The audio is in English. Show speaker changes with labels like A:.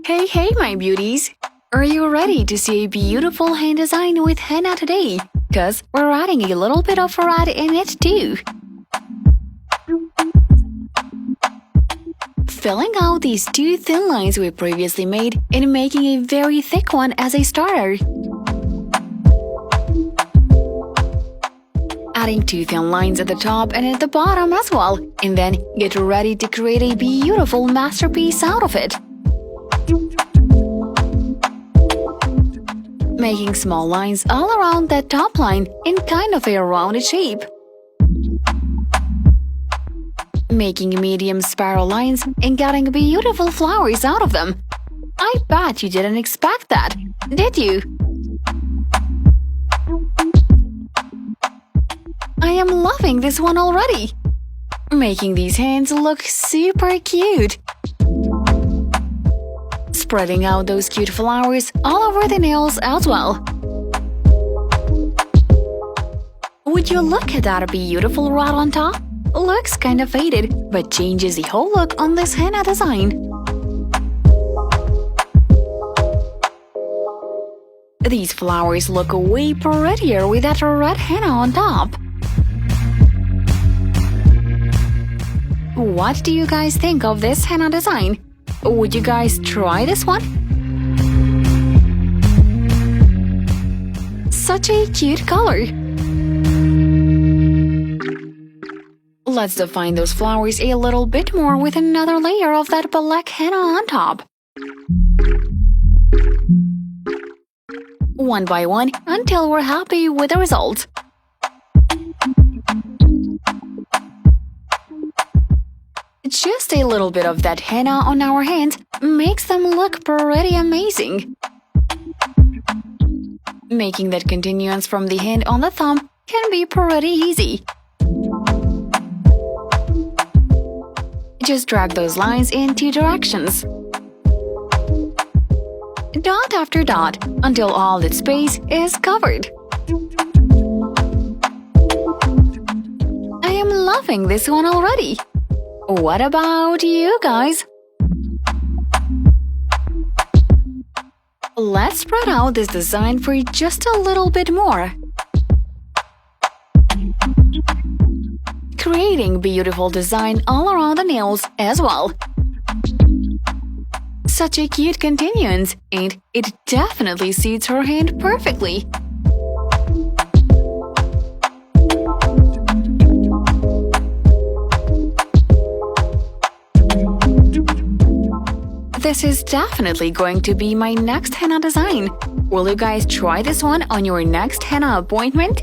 A: Hey my beauties! Are you ready to see a beautiful hand design with henna today? Cause we're adding a little bit of red in it too. Filling out these two thin lines we previously made and making a very thick one as a starter. Adding two thin lines at the top and at the bottom as well, and then get ready to create a beautiful masterpiece out of it. Making small lines all around that top line in kind of a rounded shape. Making medium spiral lines and getting beautiful flowers out of them. I bet you didn't expect that, did you? I am loving this one already! Making these hands look super cute! Spreading out those cute flowers all over the nails as well. Would you look at that beautiful red on top? Looks kinda faded, but changes the whole look on this henna design. These flowers look way prettier with that red henna on top. What do you guys think of this henna design? Would you guys try this one? Such a cute color! Let's define those flowers a little bit more with another layer of that black henna on top. One by one until we're happy with the result. Just a little bit of that henna on our hands makes them look pretty amazing. Making that continuance from the hand on the thumb can be pretty easy. Just drag those lines in two directions. Dot after dot until all that space is covered. I am loving this one already. What about you guys? Let's spread out this design for just a little bit more. Creating beautiful design all around the nails as well. Such a cute continuance, and it definitely suits her hand perfectly. This is definitely going to be my next henna design. Will you guys try this one on your next henna appointment?